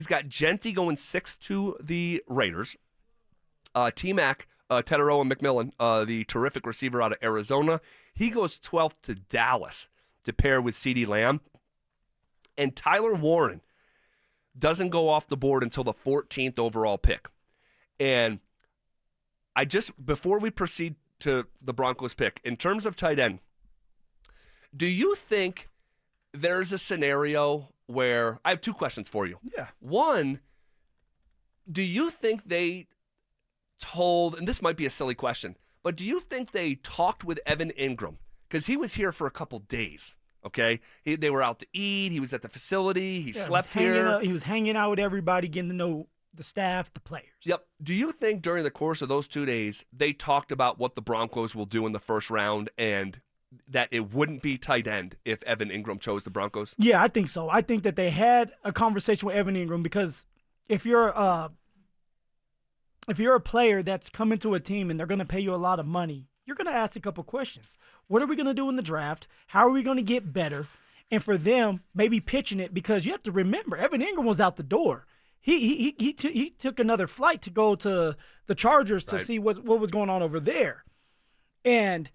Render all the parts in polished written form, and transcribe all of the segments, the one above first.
He's got Genty going 6 to the Raiders. T-Mac, Tedero and McMillan, the terrific receiver out of Arizona, he goes 12th to Dallas to pair with CeeDee Lamb. And Tyler Warren doesn't go off the board until the 14th overall pick. And before we proceed to the Broncos pick, in terms of tight end, do you think there's a scenario where, I have two questions for you. Yeah. One, do you think they told, and this might be a silly question, but do you think they talked with Evan Ingram? Because he was here for a couple days, okay? They were out to eat. He was at the facility. He slept here. He was hanging out with everybody, getting to know the staff, the players. Yep. Do you think during the course of those 2 days, they talked about what the Broncos will do in the first round and that it wouldn't be tight end if Evan Ingram chose the Broncos? Yeah, I think so. I think that they had a conversation with Evan Ingram because if you're a player that's coming to a team and they're going to pay you a lot of money, you're going to ask a couple questions. What are we going to do in the draft? How are we going to get better? And for them, maybe pitching it, because you have to remember, Evan Ingram was out the door. He took another flight to go to the Chargers to see what was going on over there. And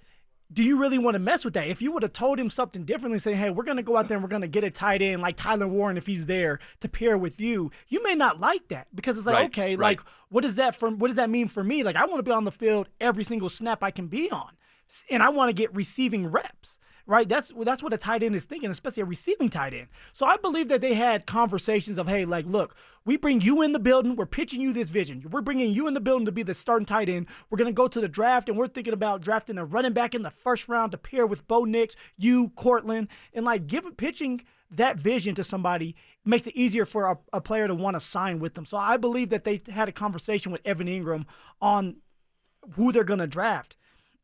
do you really want to mess with that? If you would have told him something differently, saying, hey, we're going to go out there and we're going to get a tight end like Tyler Warren if he's there to pair with you, you may not like that because it's like, like, what does that mean for me? Like, I want to be on the field every single snap I can be on, and I want to get receiving reps. Right, that's what a tight end is thinking, especially a receiving tight end. So I believe that they had conversations of, hey, like, look, we bring you in the building, we're pitching you this vision. We're bringing you in the building to be the starting tight end. We're going to go to the draft, and we're thinking about drafting a running back in the first round to pair with Bo Nix, you, Cortland, and like pitching that vision to somebody makes it easier for a player to want to sign with them. So I believe that they had a conversation with Evan Ingram on who they're going to draft,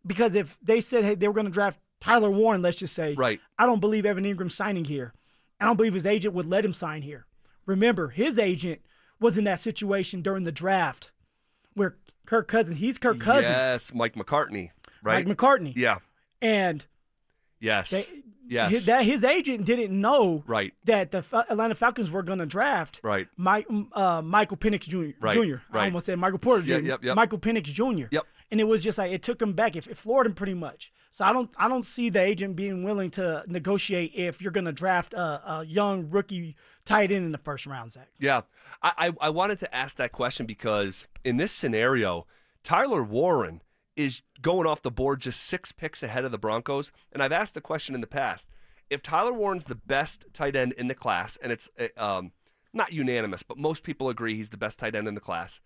because if they said, hey, they were going to draft Tyler Warren, let's just say, I don't believe Evan Ingram's signing here. I don't believe his agent would let him sign here. Remember, his agent was in that situation during the draft where he's Kirk Cousins. Yes, Mike McCartney, right? Mike McCartney. Yeah. And his agent didn't know that the Atlanta Falcons were going to draft Michael Penix Jr. I almost said Michael Porter Jr. Yep. Michael Penix Jr. Yep. And it was just like it took him back. It floored him pretty much. So I don't see the agent being willing to negotiate if you're going to draft a young rookie tight end in the first round, Zach. Yeah. I wanted to ask that question because in this scenario, Tyler Warren is going off the board just 6 picks ahead of the Broncos. And I've asked the question in the past, if Tyler Warren's the best tight end in the class, and it's not unanimous, but most people agree he's the best tight end in the class,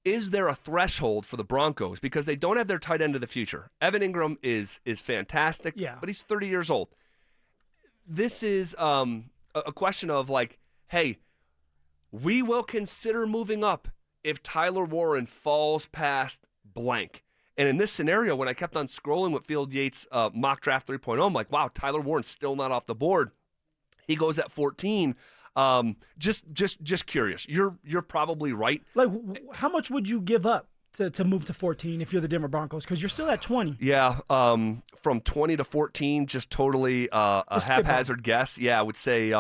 is there a threshold for the Broncos? Because they don't have their tight end of the future. Evan Ingram is fantastic, but he's 30 years old. This is a question of like, hey, we will consider moving up if Tyler Warren falls past blank. And in this scenario, when I kept on scrolling with Field Yates' mock draft 3.0, I'm like, wow, Tyler Warren's still not off the board. He goes at 14. Just curious. You're probably right. Like, how much would you give up to move to 14 if you're the Denver Broncos? Because you're still at 20. Yeah. From 20 to 14, just totally a haphazard guess. Yeah, I would say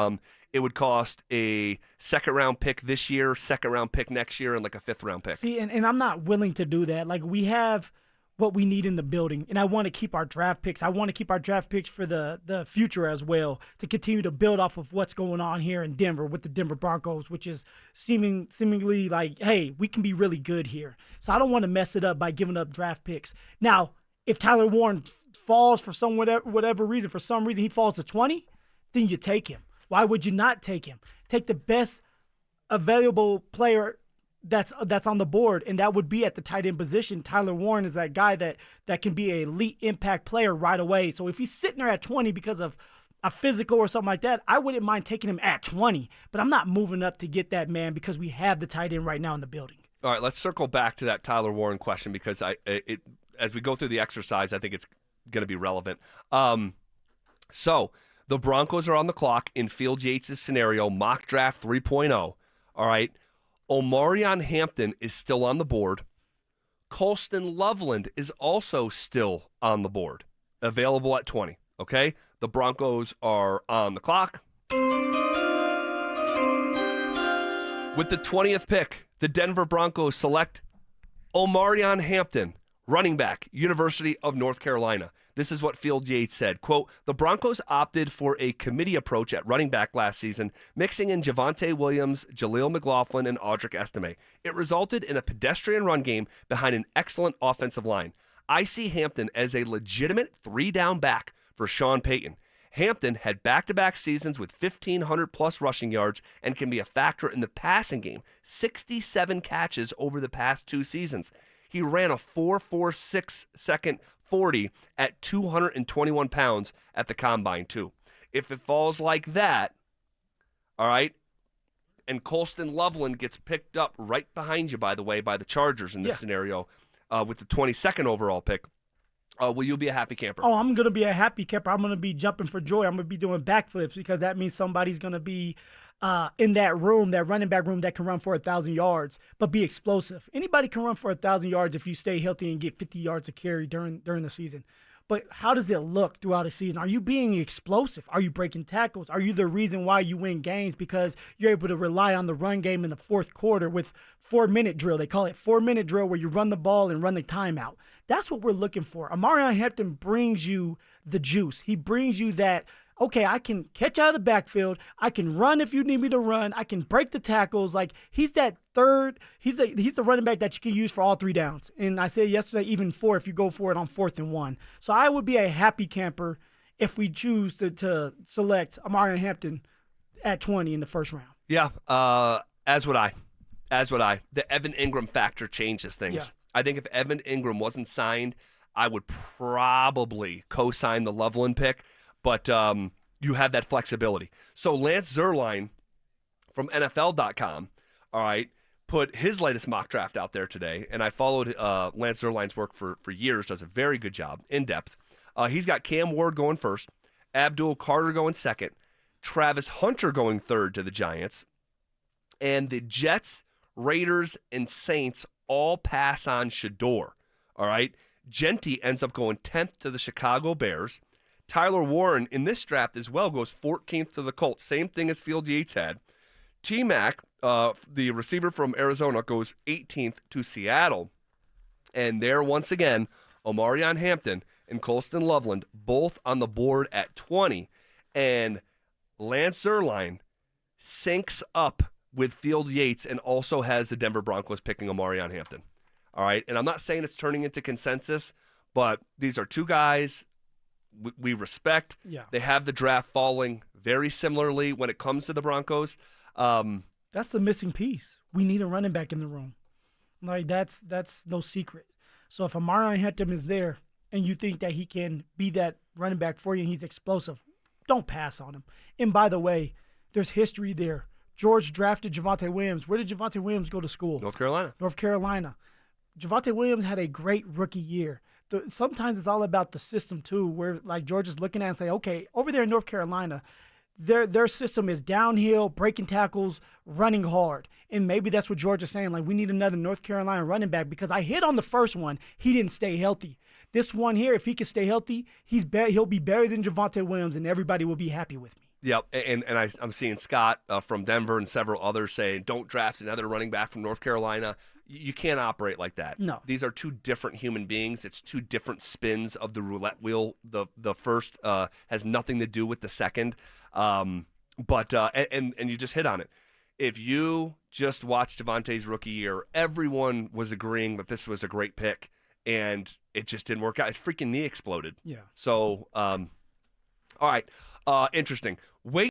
it would cost a second-round pick this year, second-round pick next year, and like a fifth-round pick. See, and I'm not willing to do that. Like, we have what we need in the building, and I want to keep our draft picks. I want to keep our draft picks for the future as well, to continue to build off of what's going on here in Denver with the Denver Broncos, which is seemingly like, hey, we can be really good here. So I don't want to mess it up by giving up draft picks. Now, if Tyler Warren falls for whatever reason, for some reason he falls to 20, then you take him. Why would you not take him? Take the best available player that's on the board, and that would be at the tight end position. Tyler Warren is that guy that can be an elite impact player right away. So if he's sitting there at 20 because of a physical or something like that, I wouldn't mind taking him at 20. But I'm not moving up to get that man because we have the tight end right now in the building. All right, let's circle back to that Tyler Warren question because as we go through the exercise, I think it's going to be relevant. So the Broncos are on the clock in Field Yates' scenario, mock draft 3.0. All right. Omarion Hampton is still on the board. Colston Loveland is also still on the board, available at 20. Okay? The Broncos are on the clock. With the 20th pick, the Denver Broncos select Omarion Hampton, running back, University of North Carolina. This is what Field Yates said. Quote, the Broncos opted for a committee approach at running back last season, mixing in Javonte Williams, Jaleel McLaughlin, and Audric Estime. It resulted in a pedestrian run game behind an excellent offensive line. I see Hampton as a legitimate three-down back for Sean Payton. Hampton had back-to-back seasons with 1,500-plus rushing yards and can be a factor in the passing game, 67 catches over the past 2 seasons. He ran a 4.46 second 40 at 221 pounds at the combine, too. If it falls like that, all right, and Colston Loveland gets picked up right behind you, by the way, by the Chargers in this scenario with the 22nd overall pick, will you be a happy camper? Oh, I'm going to be a happy camper. I'm going to be jumping for joy. I'm going to be doing backflips because that means somebody's going to be in that room, that running back room that can run for 1,000 yards, but be explosive. Anybody can run for 1,000 yards if you stay healthy and get 50 yards a carry during the season. But how does it look throughout the season? Are you being explosive? Are you breaking tackles? Are you the reason why you win games because you're able to rely on the run game in the fourth quarter with 4-minute drill? They call it 4-minute drill where you run the ball and run the timeout. That's what we're looking for. Omarion Hampton brings you the juice. He brings you that, okay, I can catch out of the backfield. I can run if you need me to run. I can break the tackles. Like, he's that third. He's the running back that you can use for all 3 downs. And I said yesterday, even 4 if you go for it on 4th and 1. So I would be a happy camper if we choose to select Omarion Hampton at 20 in the first round. Yeah, as would I. The Evan Ingram factor changes things. Yeah. I think if Evan Ingram wasn't signed, I would probably co-sign the Loveland pick. But you have that flexibility. So Lance Zierlein from NFL.com, all right, put his latest mock draft out there today, and I followed Lance Zierlein's work for years, does a very good job, in depth. He's got Cam Ward going first, Abdul Carter going second, Travis Hunter going third to the Giants, and the Jets, Raiders, and Saints all pass on Shador, all right? Genti ends up going 10th to the Chicago Bears. Tyler Warren in this draft as well goes 14th to the Colts. Same thing as Field Yates had. T-Mac, the receiver from Arizona, goes 18th to Seattle. And there, once again, Omarion Hampton and Colston Loveland both on the board at 20. And Lance Zierlein syncs up with Field Yates and also has the Denver Broncos picking Omarion Hampton. All right? And I'm not saying it's turning into consensus, but these are 2 guys we respect. Yeah. They have the draft falling very similarly when it comes to the Broncos. That's the missing piece. We need a running back in the room. Like, that's no secret. So if Omarion Hampton is there and you think that he can be that running back for you and he's explosive, don't pass on him. And by the way, there's history there. George drafted Javonte Williams. Where did Javonte Williams go to school? North Carolina. North Carolina. Javonte Williams had a great rookie year. Sometimes it's all about the system too, where like George is looking at and say, okay, over there in North Carolina, their system is downhill, breaking tackles, running hard. And maybe that's what George is saying. Like, we need another North Carolina running back because I hit on the first one. He didn't stay healthy. This one here, if he can stay healthy, he'll be better than Javonte Williams, and everybody will be happy with me. Yep, and I'm seeing Scott from Denver and several others saying, don't draft another running back from North Carolina. You can't operate like that. No. These are 2 different human beings. It's 2 different spins of the roulette wheel. The first has nothing to do with the second. But you just hit on it. If you just watched Javonte's rookie year, everyone was agreeing that this was a great pick, and it just didn't work out. His freaking knee exploded. Yeah. So, all right, interesting. Wait.